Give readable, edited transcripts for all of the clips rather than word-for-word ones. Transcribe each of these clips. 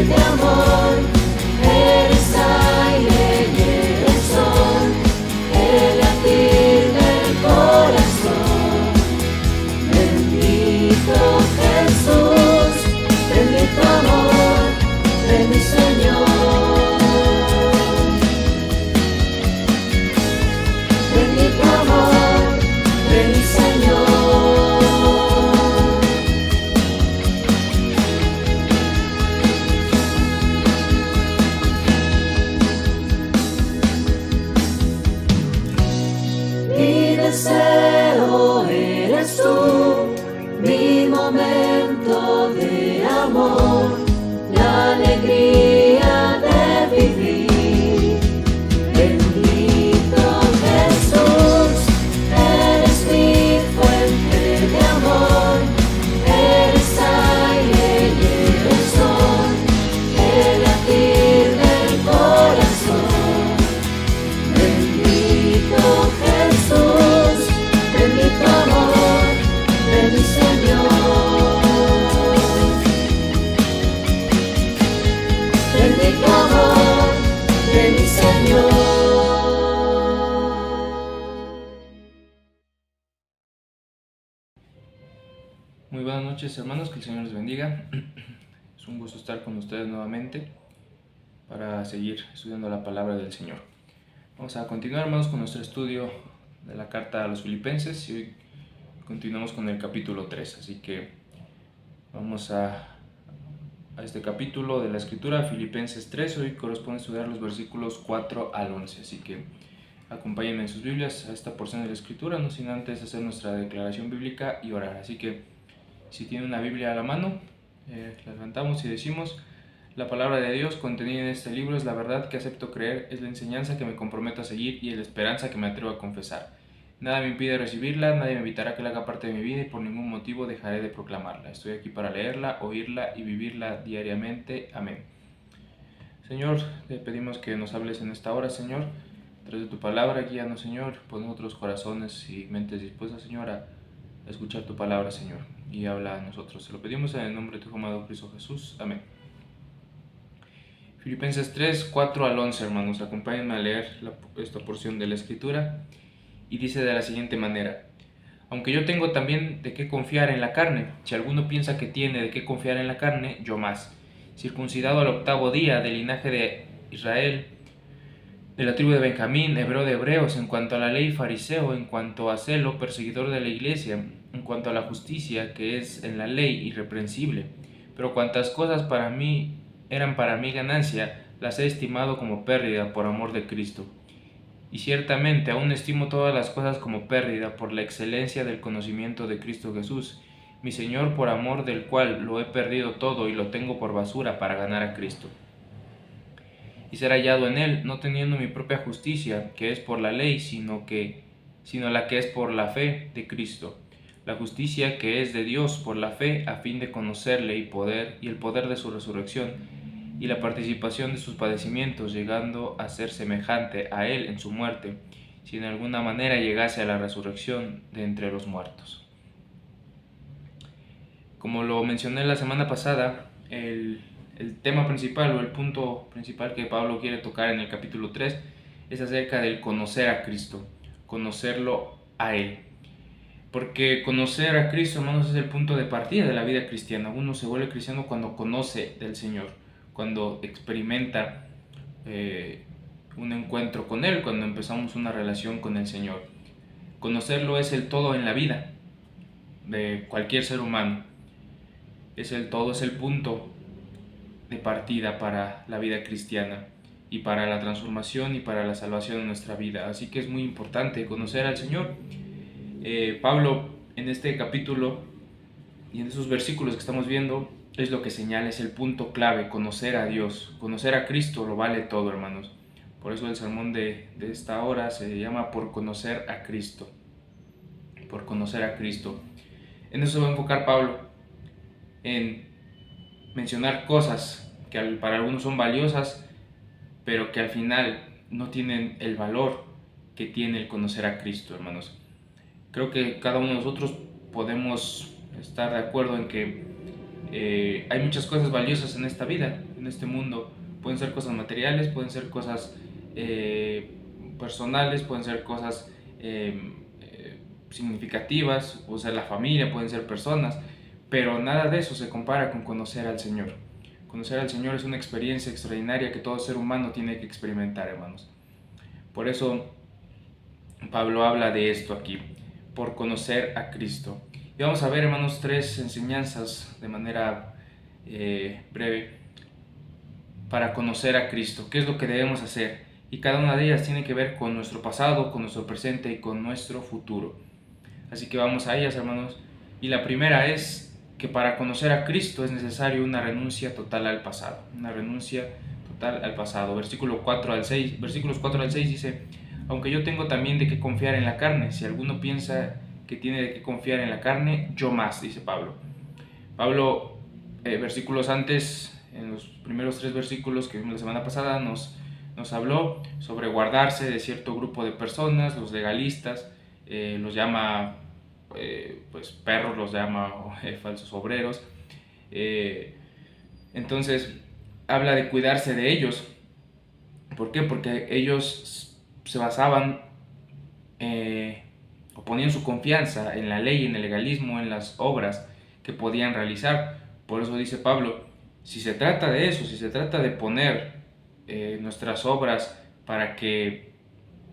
de amor, eres aire y eres sol, el latir del corazón. Bendito Jesús, bendito amor de mi Señor. Bendito amor de mi Señor. Mi deseo eres tú, mi momento de amor, la alegría de vivir. Bendito Jesús, eres mi fuente de amor, eres aire y eres sol, el latir del corazón. Bendito Jesús, bendito amor de mi Señor. Bendito amor de mi Señor. Muy buenas noches, hermanos, que el Señor les bendiga. Es un gusto estar con ustedes nuevamente para seguir estudiando la palabra del Señor. Vamos a continuar, hermanos, con nuestro estudio de la carta a los Filipenses y hoy continuamos con el capítulo 3. Así que vamos a este capítulo de la Escritura, Filipenses 3. Hoy corresponde estudiar los versículos 4 al 11. Así que acompáñenme en sus Biblias a esta porción de la Escritura, no sin antes hacer nuestra declaración bíblica y orar. Así que si tienen una Biblia a la mano, la levantamos y decimos: la palabra de Dios contenida en este libro es la verdad que acepto creer, es la enseñanza que me comprometo a seguir y es la esperanza que me atrevo a confesar. Nada me impide recibirla, nadie me evitará que la haga parte de mi vida y por ningún motivo dejaré de proclamarla. Estoy aquí para leerla, oírla y vivirla diariamente. Amén. Señor, te pedimos que nos hables en esta hora, Señor. A través de tu palabra, guíanos, Señor. Pon nuestros corazones y mentes dispuestas, Señor, a escuchar tu palabra, Señor. Y habla a nosotros. Se lo pedimos en el nombre de tu amado Cristo Jesús. Amén. Filipenses 3, 4 al 11, hermanos. Acompáñenme a leer esta porción de la Escritura. Y dice de la siguiente manera: aunque yo tengo también de qué confiar en la carne, si alguno piensa que tiene de qué confiar en la carne, yo más. Circuncidado al 8º día, del linaje de Israel, de la tribu de Benjamín, hebreo de hebreos, en cuanto a la ley fariseo, en cuanto a celo, perseguidor de la iglesia, en cuanto a la justicia que es en la ley, irreprensible. Pero cuantas cosas eran para mí ganancia, las he estimado como pérdida por amor de Cristo. Y ciertamente aún estimo todas las cosas como pérdida por la excelencia del conocimiento de Cristo Jesús, mi Señor, por amor del cual lo he perdido todo y lo tengo por basura para ganar a Cristo. Y ser hallado en Él, no teniendo mi propia justicia, que es por la ley, sino la que es por la fe de Cristo, la justicia que es de Dios por la fe, a fin de conocerle y el poder de su resurrección, y la participación de sus padecimientos, llegando a ser semejante a Él en su muerte, si en alguna manera llegase a la resurrección de entre los muertos. Como lo mencioné la semana pasada, el tema principal o el punto principal que Pablo quiere tocar en el capítulo 3 es acerca del conocer a Cristo, conocerlo a Él. Porque conocer a Cristo, hermanos, es el punto de partida de la vida cristiana. Uno se vuelve cristiano cuando conoce del Señor, cuando experimenta un encuentro con Él, cuando empezamos una relación con el Señor. Conocerlo es el todo en la vida de cualquier ser humano. Es el todo, es el punto de partida para la vida cristiana y para la transformación y para la salvación de nuestra vida. Así que es muy importante conocer al Señor. Pablo en este capítulo y en esos versículos que estamos viendo es lo que señala, es el punto clave: conocer a Dios, conocer a Cristo lo vale todo, hermanos. Por eso el sermón de esta hora se llama Por conocer a Cristo. Por conocer a Cristo. En eso se va a enfocar Pablo, en mencionar cosas que para algunos son valiosas, pero que al final no tienen el valor que tiene el conocer a Cristo, hermanos. Creo que cada uno de nosotros podemos estar de acuerdo en que Hay muchas cosas valiosas en esta vida, en este mundo. Pueden ser cosas materiales, pueden ser cosas personales, pueden ser cosas significativas, puede ser la familia, pueden ser personas, pero nada de eso se compara con conocer al Señor. Conocer al Señor es una experiencia extraordinaria que todo ser humano tiene que experimentar, hermanos. Por eso Pablo habla de esto aquí, por conocer a Cristo. Y vamos a ver, hermanos, 3 enseñanzas de manera breve para conocer a Cristo. ¿Qué es lo que debemos hacer? Y cada una de ellas tiene que ver con nuestro pasado, con nuestro presente y con nuestro futuro. Así que vamos a ellas, hermanos. Y la primera es que para conocer a Cristo es necesario una renuncia total al pasado. Una renuncia total al pasado. Versículos 4 al 6 dice: aunque yo tengo también de qué confiar en la carne, si alguno piensa que tiene de qué confiar en la carne, yo más, dice Pablo. Pablo, versículos antes, en los primeros 3 versículos que vimos la semana pasada, nos habló sobre guardarse de cierto grupo de personas, los legalistas, los llama pues perros, los llama falsos obreros. Entonces habla de cuidarse de ellos. ¿Por qué? Porque ellos se basaban o ponían su confianza en la ley, en el legalismo, en las obras que podían realizar. Por eso dice Pablo, si se trata de eso, si se trata de poner nuestras obras para que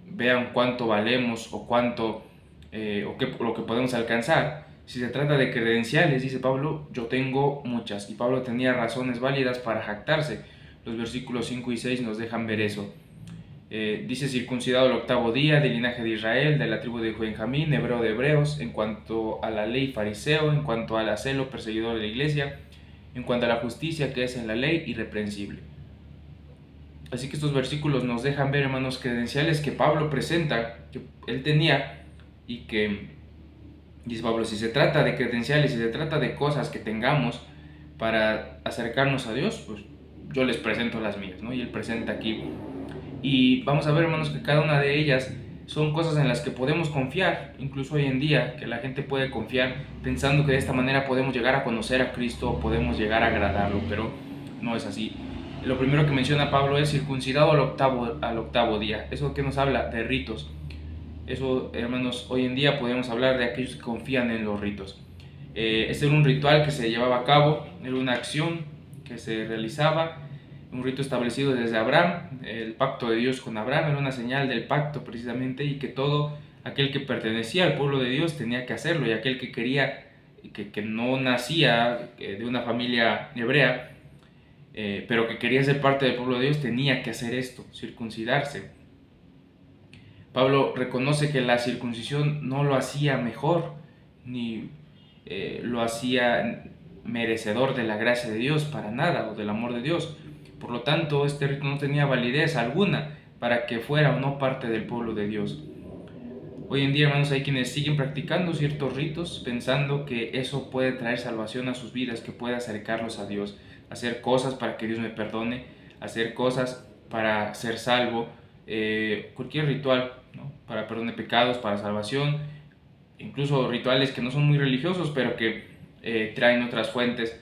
vean cuánto valemos o cuánto lo que podemos alcanzar, si se trata de credenciales, dice Pablo, yo tengo muchas. Y Pablo tenía razones válidas para jactarse. Los versículos 5 y 6 nos dejan ver eso. Dice: circuncidado el 8º día, del linaje de Israel, de la tribu de Benjamín, hebreo de hebreos, en cuanto a la ley fariseo, en cuanto al celo perseguidor de la iglesia, en cuanto a la justicia que es en la ley, irreprensible. Así que estos versículos nos dejan ver, hermanos, credenciales que Pablo presenta, que él tenía, y que, dice Pablo, si se trata de credenciales, si se trata de cosas que tengamos para acercarnos a Dios, pues yo les presento las mías, ¿no? Y él presenta aquí. Y vamos a ver, hermanos, que cada una de ellas son cosas en las que podemos confiar, incluso hoy en día, que la gente puede confiar pensando que de esta manera podemos llegar a conocer a Cristo o podemos llegar a agradarlo, pero no es así. Lo primero que menciona Pablo es circuncidado al octavo día. ¿Eso qué nos habla? De ritos. Eso, hermanos, hoy en día podemos hablar de aquellos que confían en los ritos. Este era un ritual que se llevaba a cabo, era una acción que se realizaba, un rito establecido desde Abraham. El pacto de Dios con Abraham era una señal del pacto precisamente, y que todo aquel que pertenecía al pueblo de Dios tenía que hacerlo, y aquel que quería, que no nacía de una familia hebrea, pero que quería ser parte del pueblo de Dios, tenía que hacer esto, circuncidarse. Pablo reconoce que la circuncisión no lo hacía mejor, ni lo hacía merecedor de la gracia de Dios, para nada, o del amor de Dios. Por lo tanto, este rito no tenía validez alguna para que fuera o no parte del pueblo de Dios. Hoy en día, hermanos, hay quienes siguen practicando ciertos ritos pensando que eso puede traer salvación a sus vidas, que puede acercarlos a Dios. Hacer cosas para que Dios me perdone, hacer cosas para ser salvo, cualquier ritual, ¿no? Para perdón de pecados, para salvación, incluso rituales que no son muy religiosos, pero que traen otras fuentes,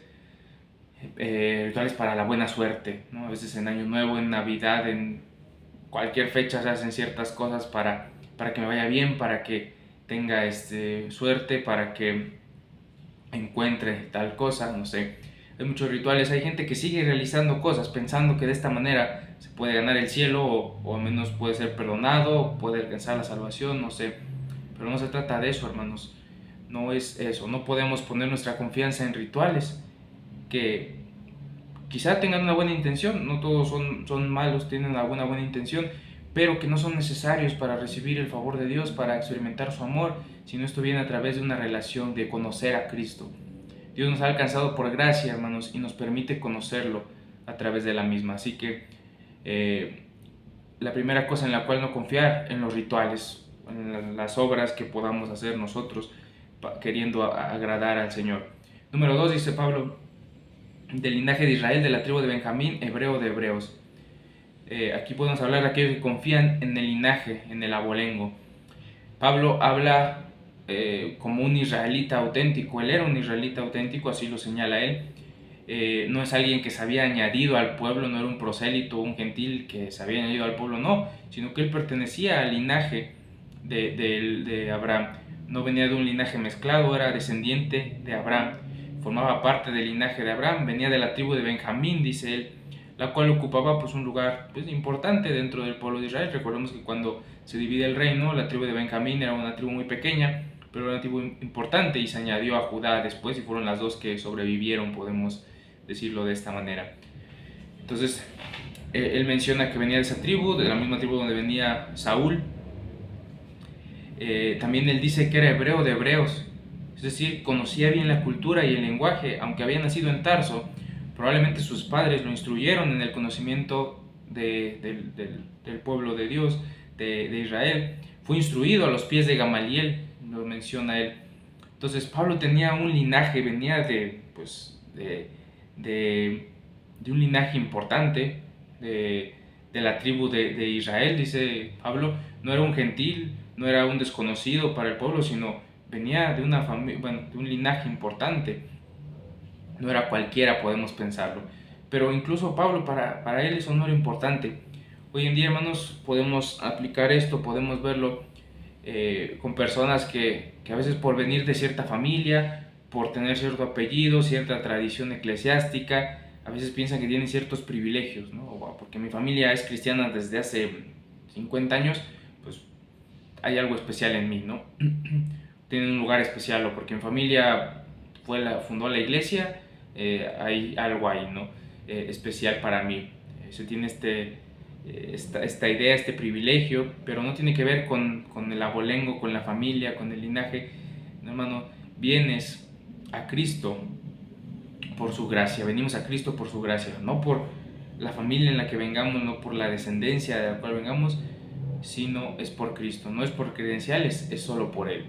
rituales para la buena suerte, ¿no? A veces en Año Nuevo, en Navidad, en cualquier fecha se hacen ciertas cosas para que me vaya bien, para que tenga suerte, para que encuentre tal cosa, no sé. Hay muchos rituales, hay gente que sigue realizando cosas pensando que de esta manera se puede ganar el cielo, o al menos puede ser perdonado, puede alcanzar la salvación, no sé. Pero no se trata de eso, hermanos. No es eso. No podemos poner nuestra confianza en rituales que quizá tengan una buena intención. No todos son malos, tienen alguna buena intención, pero que no son necesarios para recibir el favor de Dios, para experimentar su amor, sino esto viene a través de una relación, de conocer a Cristo. Dios nos ha alcanzado por gracia, hermanos, y nos permite conocerlo a través de la misma. Así que la primera cosa en la cual no confiar, en los rituales, en las obras que podamos hacer nosotros queriendo agradar al Señor. Número 2, dice Pablo, del linaje de Israel, de la tribu de Benjamín, hebreo de hebreos. Aquí podemos hablar de aquellos que confían en el linaje, en el abolengo. Pablo habla como un israelita auténtico. Él era un israelita auténtico, así lo señala él. no es alguien que se había añadido al pueblo, no era un prosélito, un gentil que se había añadido al pueblo, no, sino que él pertenecía al linaje de Abraham. No venía de un linaje mezclado, era descendiente de Abraham, formaba parte del linaje de Abraham, venía de la tribu de Benjamín, dice él, la cual ocupaba pues un lugar pues importante dentro del pueblo de Israel. Recordemos que cuando se divide el reino, la tribu de Benjamín era una tribu muy pequeña, pero era una tribu importante, y se añadió a Judá después, y fueron las dos que sobrevivieron, podemos decirlo de esta manera. Entonces él menciona que venía de esa tribu, de la misma tribu donde venía Saúl. También él dice que era hebreo de hebreos, es decir, conocía bien la cultura y el lenguaje. Aunque había nacido en Tarso, probablemente sus padres lo instruyeron en el conocimiento del pueblo de Dios, de Israel. Fue instruido a los pies de Gamaliel, lo menciona él. Entonces Pablo tenía un linaje, venía de un linaje importante, de la tribu de Israel, dice Pablo. No era un gentil, no era un desconocido para el pueblo, sino venía de una familia, de un linaje importante. No era cualquiera, podemos pensarlo. Pero incluso Pablo, para él eso no era importante. Hoy en día, hermanos, podemos aplicar esto, podemos verlo con personas que a veces por venir de cierta familia, por tener cierto apellido, cierta tradición eclesiástica, a veces piensan que tienen ciertos privilegios, ¿no? Porque mi familia es cristiana desde hace 50 años, pues hay algo especial en mí, ¿no? Tienen un lugar especial, o porque mi familia fundó la iglesia, hay algo ahí, ¿no? Especial para mí. Se tiene esta idea, este privilegio, pero no tiene que ver con el abolengo, con la familia, con el linaje. No, hermano, vienes a Cristo por su gracia, venimos a Cristo por su gracia, no por la familia en la que vengamos, no por la descendencia de la cual vengamos, sino es por Cristo, no es por credenciales, es solo por Él.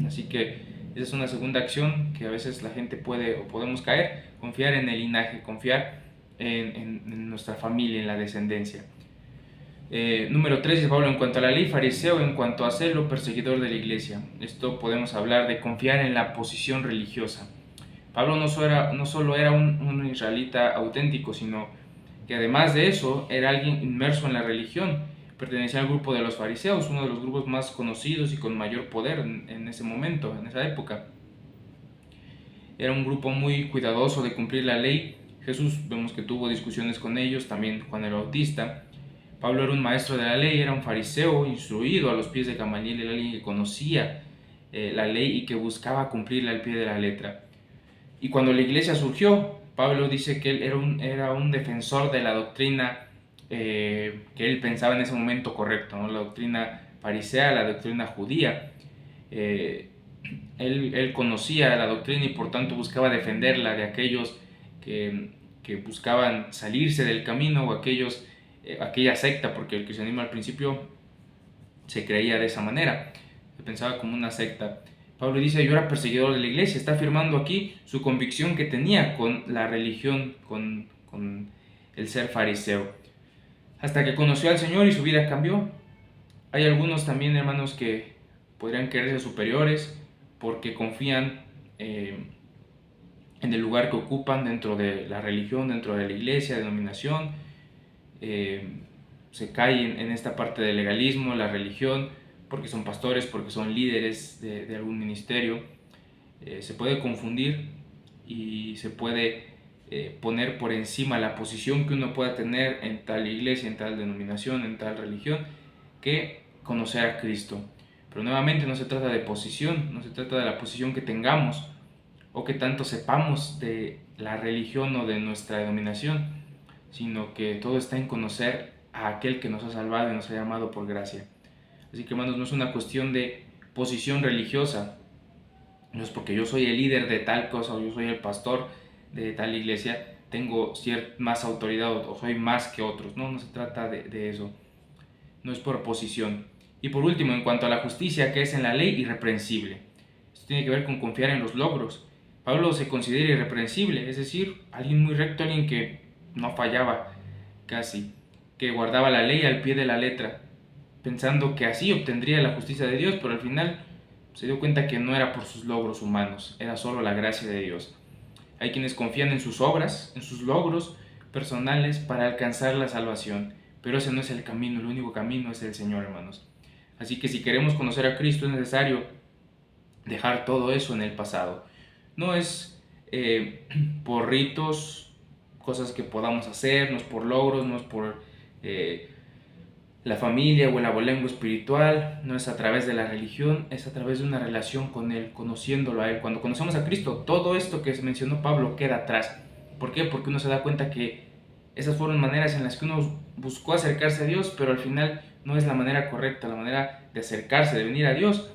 Así que esa es una segunda acción que a veces la gente puede o podemos caer: confiar en el linaje, confiar en nuestra familia, en la descendencia. Número 3, dice Pablo: en cuanto a la ley, fariseo; en cuanto a celo, perseguidor de la iglesia. Esto podemos hablar de confiar en la posición religiosa. Pablo no solo era un israelita auténtico, sino que además de eso era alguien inmerso en la religión. Pertenecía al grupo de los fariseos, uno de los grupos más conocidos y con mayor poder en ese momento, en esa época. Era un grupo muy cuidadoso de cumplir la ley. Jesús vemos que tuvo discusiones con ellos, también Juan el Bautista. Pablo era un maestro de la ley, era un fariseo instruido a los pies de Gamaliel, era alguien que conocía la ley y que buscaba cumplirla al pie de la letra. Y cuando la iglesia surgió, Pablo dice que él era un defensor de la doctrina que él pensaba en ese momento correcto, ¿no? La doctrina farisea, la doctrina judía. Él conocía la doctrina y por tanto buscaba defenderla de aquellos que buscaban salirse del camino, o aquella secta, porque el cristianismo al principio se creía de esa manera, se pensaba como una secta. Pablo dice: yo era perseguidor de la iglesia. Está afirmando aquí su convicción que tenía con la religión, con el ser fariseo, hasta que conoció al Señor y su vida cambió. Hay algunos también, hermanos, que podrían creerse superiores porque confían en el lugar que ocupan dentro de la religión, dentro de la iglesia, denominación. Se cae en esta parte del legalismo, la religión, porque son pastores, porque son líderes de algún ministerio. Se puede confundir y se puede poner por encima la posición que uno pueda tener en tal iglesia, en tal denominación, en tal religión, que conocer a Cristo. Pero nuevamente no se trata de posición, no se trata de la posición que tengamos o que tanto sepamos de la religión o de nuestra denominación, sino que todo está en conocer a aquel que nos ha salvado y nos ha llamado por gracia. Así que, hermanos, no es una cuestión de posición religiosa, no es porque yo soy el líder de tal cosa o yo soy el pastor de tal iglesia, tengo más autoridad o soy más que otros. No se trata de eso, no es por posición. Y por último, en cuanto a la justicia, que es en la ley irreprensible. Esto tiene que ver con confiar en los logros. Pablo se considera irreprensible, es decir, alguien muy recto, alguien que no fallaba casi, que guardaba la ley al pie de la letra, pensando que así obtendría la justicia de Dios, pero al final se dio cuenta que no era por sus logros humanos, era solo la gracia de Dios. Hay quienes confían en sus obras, en sus logros personales para alcanzar la salvación, pero ese no es el camino, el único camino es el Señor, hermanos. Así que si queremos conocer a Cristo es necesario dejar todo eso en el pasado. No es por ritos, cosas que podamos hacer, no es por logros, no es por la familia o el abolengo espiritual, no es a través de la religión, es a través de una relación con Él, conociéndolo a Él. Cuando conocemos a Cristo, todo esto que mencionó Pablo queda atrás. ¿Por qué? Porque uno se da cuenta que esas fueron maneras en las que uno buscó acercarse a Dios, pero al final no es la manera correcta. La manera de acercarse, de venir a Dios,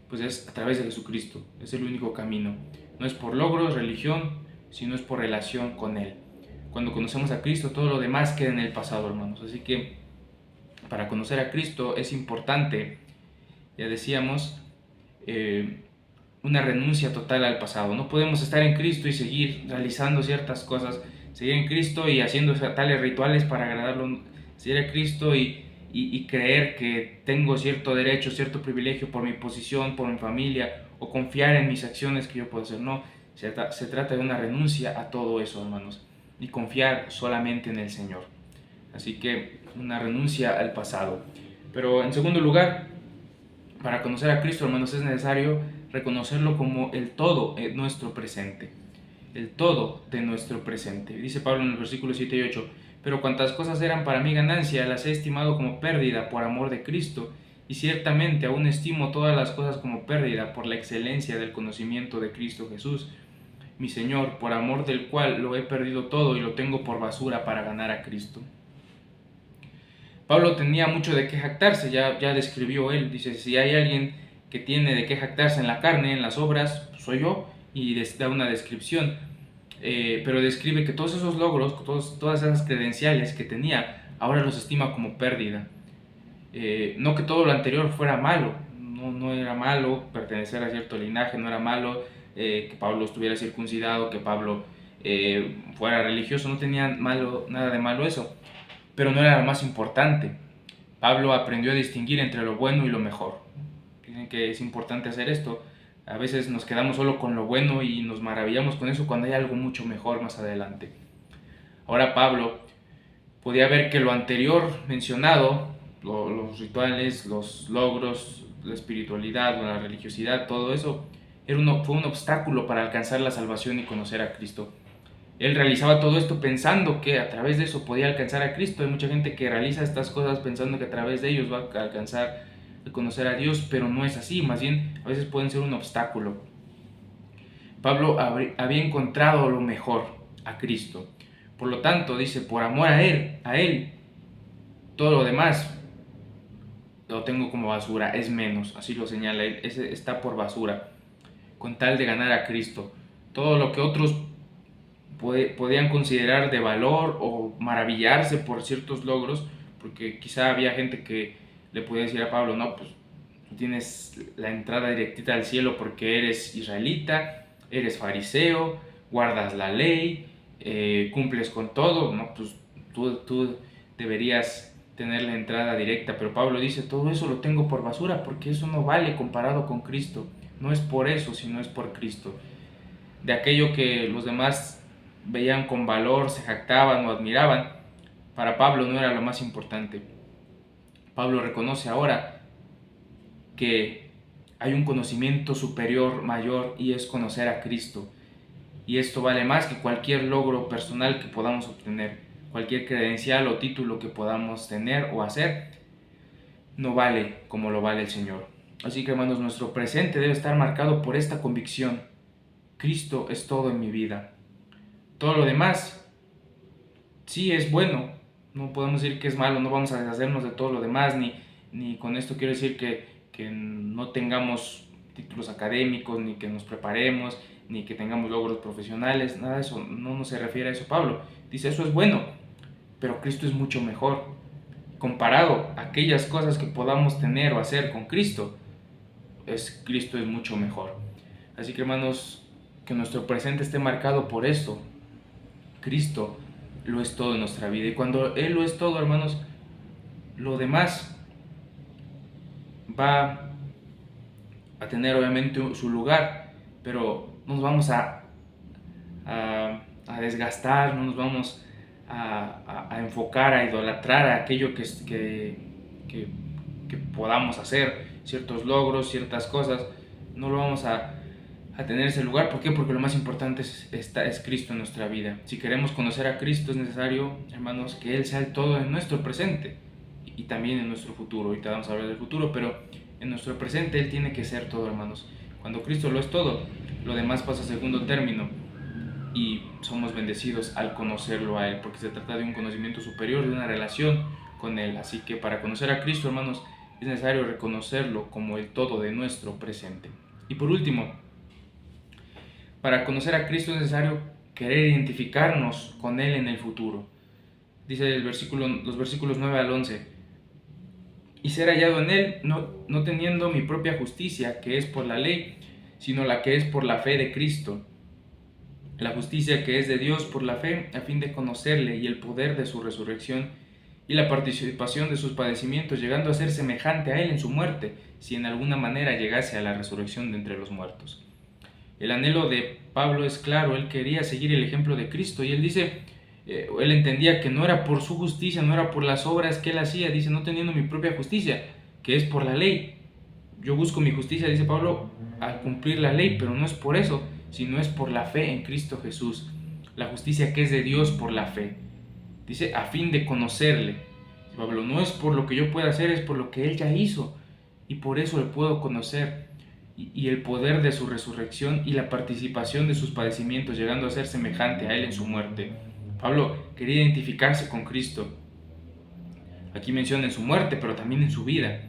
pues es a través de Jesucristo. Es el único camino. No es por logros, religión, sino es por relación con Él. Cuando conocemos a Cristo, todo lo demás queda en el pasado, hermanos. Así que para conocer a Cristo es importante, ya decíamos, una renuncia total al pasado. No podemos estar en Cristo y seguir realizando ciertas cosas, seguir en Cristo y haciendo tales rituales para agradarlo, seguir a Cristo y creer que tengo cierto derecho, cierto privilegio por mi posición, por mi familia, o confiar en mis acciones que yo puedo hacer. No, se trata de una renuncia a todo eso, hermanos, y confiar solamente en el Señor. Así que una renuncia al pasado. Pero en segundo lugar, para conocer a Cristo, hermanos, es necesario reconocerlo como el todo en nuestro presente. El todo de nuestro presente. Dice Pablo en el versículo 7 y 8, pero cuantas cosas eran para mí ganancia, las he estimado como pérdida por amor de Cristo, y ciertamente aún estimo todas las cosas como pérdida por la excelencia del conocimiento de Cristo Jesús, mi Señor, por amor del cual lo he perdido todo y lo tengo por basura para ganar a Cristo. Pablo tenía mucho de qué jactarse, ya describió él, dice, si hay alguien que tiene de qué jactarse en la carne, en las obras, pues soy yo, y da una descripción, pero describe que todos esos logros, todas esas credenciales que tenía, ahora los estima como pérdida. No que todo lo anterior fuera malo, no era malo pertenecer a cierto linaje, no era malo que Pablo estuviera circuncidado, que Pablo fuera religioso, no tenía nada de malo eso, pero no era lo más importante. Pablo aprendió a distinguir entre lo bueno y lo mejor. Dicen que es importante hacer esto. A veces nos quedamos solo con lo bueno y nos maravillamos con eso cuando hay algo mucho mejor más adelante. Ahora Pablo podía ver que lo anterior mencionado, los rituales, los logros, la espiritualidad, la religiosidad, todo eso, fue un obstáculo para alcanzar la salvación y conocer a Cristo. Él realizaba todo esto pensando que a través de eso podía alcanzar a Cristo. Hay mucha gente que realiza estas cosas pensando que a través de ellos va a alcanzar a conocer a Dios, pero no es así, más bien a veces pueden ser un obstáculo. Pablo había encontrado lo mejor, a Cristo. Por lo tanto, dice, por amor a Él, todo lo demás lo tengo como basura, es menos, así lo señala él, está por basura, con tal de ganar a Cristo. Todo lo que otros podían considerar de valor o maravillarse por ciertos logros, porque quizá había gente que le podía decir a Pablo, no, pues tú tienes la entrada directita al cielo porque eres israelita, eres fariseo, guardas la ley, cumples con todo, no, pues tú deberías tener la entrada directa. Pero Pablo dice, todo eso lo tengo por basura porque eso no vale comparado con Cristo. No es por eso, sino es por Cristo. De aquello que los demás veían con valor, se jactaban o admiraban, para Pablo no era lo más importante. Pablo reconoce ahora que hay un conocimiento superior, mayor, y es conocer a Cristo. Y esto vale más que cualquier logro personal que podamos obtener, cualquier credencial o título que podamos tener o hacer, no vale como lo vale el Señor. Así que, hermanos, nuestro presente debe estar marcado por esta convicción: Cristo es todo en mi vida. Todo lo demás, sí es bueno, no podemos decir que es malo, no vamos a deshacernos de todo lo demás, ni con esto quiero decir que no tengamos títulos académicos, ni que nos preparemos, ni que tengamos logros profesionales, nada de eso, no se refiere a eso Pablo. Dice, eso es bueno, pero Cristo es mucho mejor. Comparado a aquellas cosas que podamos tener o hacer con Cristo, Cristo es mucho mejor. Así que, hermanos, que nuestro presente esté marcado por esto. Cristo lo es todo en nuestra vida, y cuando Él lo es todo, hermanos, lo demás va a tener obviamente su lugar, pero nos vamos a a desgastar, no nos vamos a enfocar, a idolatrar a aquello que podamos hacer, ciertos logros, ciertas cosas. No lo vamos a tener ese lugar. ¿Por qué? Porque lo más importante es Cristo en nuestra vida. Si queremos conocer a Cristo es necesario, hermanos, que Él sea el todo en nuestro presente y también en nuestro futuro. Ahorita vamos a hablar del futuro, pero en nuestro presente Él tiene que ser todo, hermanos. Cuando Cristo lo es todo, lo demás pasa a segundo término y somos bendecidos al conocerlo a Él, porque se trata de un conocimiento superior, de una relación con Él. Así que para conocer a Cristo, hermanos, es necesario reconocerlo como el todo de nuestro presente. Y por último, para conocer a Cristo es necesario querer identificarnos con Él en el futuro. Dice los versículos 9 al 11: y ser hallado en Él, no teniendo mi propia justicia, que es por la ley, sino la que es por la fe de Cristo. La justicia que es de Dios por la fe, a fin de conocerle y el poder de su resurrección y la participación de sus padecimientos, llegando a ser semejante a Él en su muerte, si en alguna manera llegase a la resurrección de entre los muertos. El anhelo de Pablo es claro, él quería seguir el ejemplo de Cristo, y él dice, él entendía que no era por su justicia, no era por las obras que él hacía, dice, no teniendo mi propia justicia, que es por la ley. Yo busco mi justicia, dice Pablo, al cumplir la ley, pero no es por eso, sino es por la fe en Cristo Jesús, la justicia que es de Dios por la fe. Dice, a fin de conocerle. Pablo, no es por lo que yo pueda hacer, es por lo que Él ya hizo, y por eso le puedo conocer, y el poder de su resurrección y la participación de sus padecimientos, llegando a ser semejante a Él en su muerte. Pablo quería identificarse con Cristo. Aquí menciona en su muerte, pero también en su vida.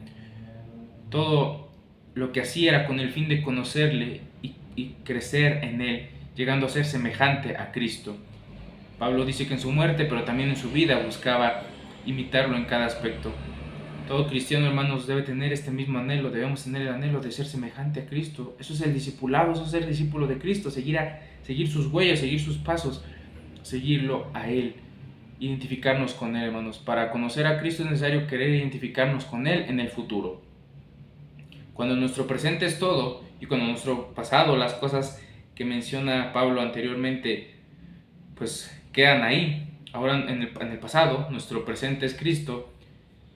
Todo lo que hacía era con el fin de conocerle y crecer en Él, llegando a ser semejante a Cristo. Pablo dice que en su muerte, pero también en su vida, buscaba imitarlo en cada aspecto. Todo cristiano, hermanos, debe tener este mismo anhelo, debemos tener el anhelo de ser semejante a Cristo. Eso es el discipulado, eso es ser discípulo de Cristo, seguir sus huellas, seguir sus pasos, seguirlo a Él, identificarnos con Él, hermanos. Para conocer a Cristo es necesario querer identificarnos con Él en el futuro. Cuando nuestro presente es todo, y cuando nuestro pasado, las cosas que menciona Pablo anteriormente, pues quedan ahí. Ahora en el pasado, nuestro presente es Cristo.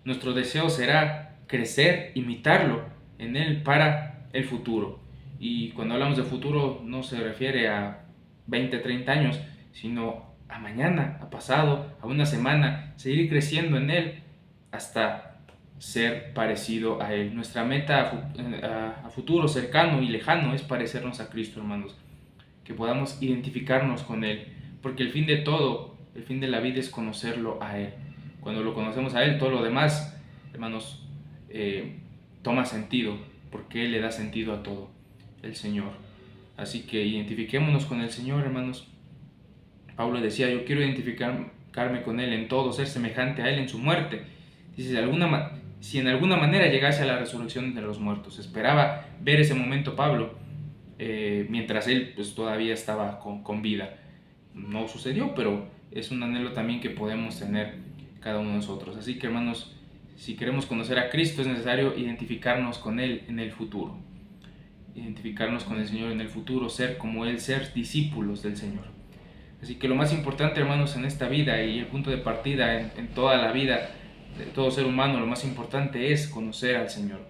Nuestro deseo será crecer, imitarlo en Él para el futuro. Y cuando hablamos de futuro no se refiere a 20, 30 años, sino a mañana, a pasado, a una semana, seguir creciendo en Él hasta ser parecido a Él. Nuestra meta a futuro cercano y lejano es parecernos a Cristo, hermanos. Que podamos identificarnos con Él, porque el fin de todo, el fin de la vida es conocerlo a Él. Cuando lo conocemos a Él, todo lo demás, hermanos, toma sentido, porque Él le da sentido a todo, el Señor. Así que identifiquémonos con el Señor, hermanos. Pablo decía, yo quiero identificarme con Él en todo, ser semejante a Él en su muerte. Dice, si en alguna manera llegase a la resurrección de los muertos. Esperaba ver ese momento Pablo, mientras él pues, todavía estaba con vida. No sucedió, pero es un anhelo también que podemos tener cada uno de nosotros. Así que, hermanos, si queremos conocer a Cristo es necesario identificarnos con Él en el futuro. Identificarnos con el Señor en el futuro, ser como Él, ser discípulos del Señor. Así que lo más importante, hermanos, en esta vida y el punto de partida en toda la vida de todo ser humano, lo más importante es conocer al Señor.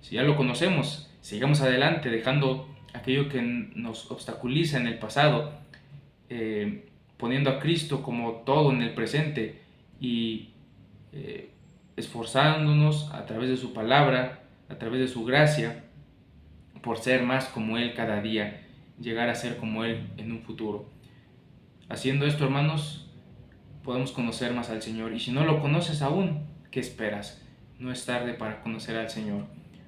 Si ya lo conocemos, sigamos adelante dejando aquello que nos obstaculiza en el pasado, poniendo a Cristo como todo en el presente y esforzándonos a través de su palabra, a través de su gracia, por ser más como Él cada día, llegar a ser como Él en un futuro. Haciendo esto, hermanos, podemos conocer más al Señor. Y si no lo conoces aún, ¿qué esperas? No es tarde para conocer al Señor.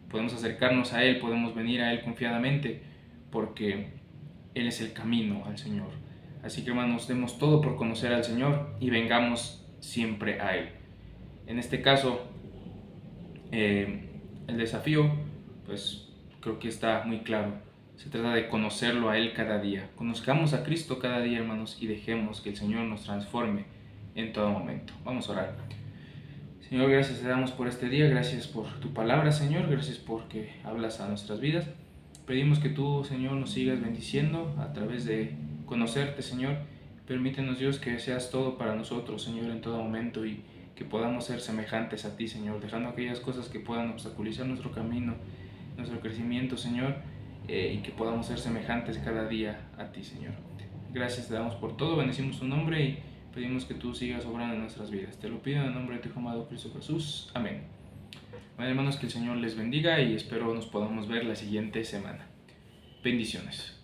Podemos acercarnos a Él, podemos venir a Él confiadamente, porque Él es el camino al Señor. Así que, hermanos, demos todo por conocer al Señor y vengamos siempre a Él. En este caso, el desafío, pues creo que está muy claro. Se trata de conocerlo a Él cada día. Conozcamos a Cristo cada día, hermanos, y dejemos que el Señor nos transforme en todo momento. Vamos a orar. Señor, gracias te damos por este día. Gracias por tu palabra, Señor. Gracias porque hablas a nuestras vidas. Pedimos que tú, Señor, nos sigas bendiciendo a través de conocerte, Señor. Permítenos, Dios, que seas todo para nosotros, Señor, en todo momento, y que podamos ser semejantes a ti, Señor, dejando aquellas cosas que puedan obstaculizar nuestro camino, nuestro crecimiento, Señor, y que podamos ser semejantes cada día a ti, Señor. Gracias te damos por todo, bendecimos tu nombre y pedimos que tú sigas obrando en nuestras vidas. Te lo pido en el nombre de tu Hijo amado Cristo Jesús. Amén. Bueno, hermanos, que el Señor les bendiga y espero nos podamos ver la siguiente semana. Bendiciones.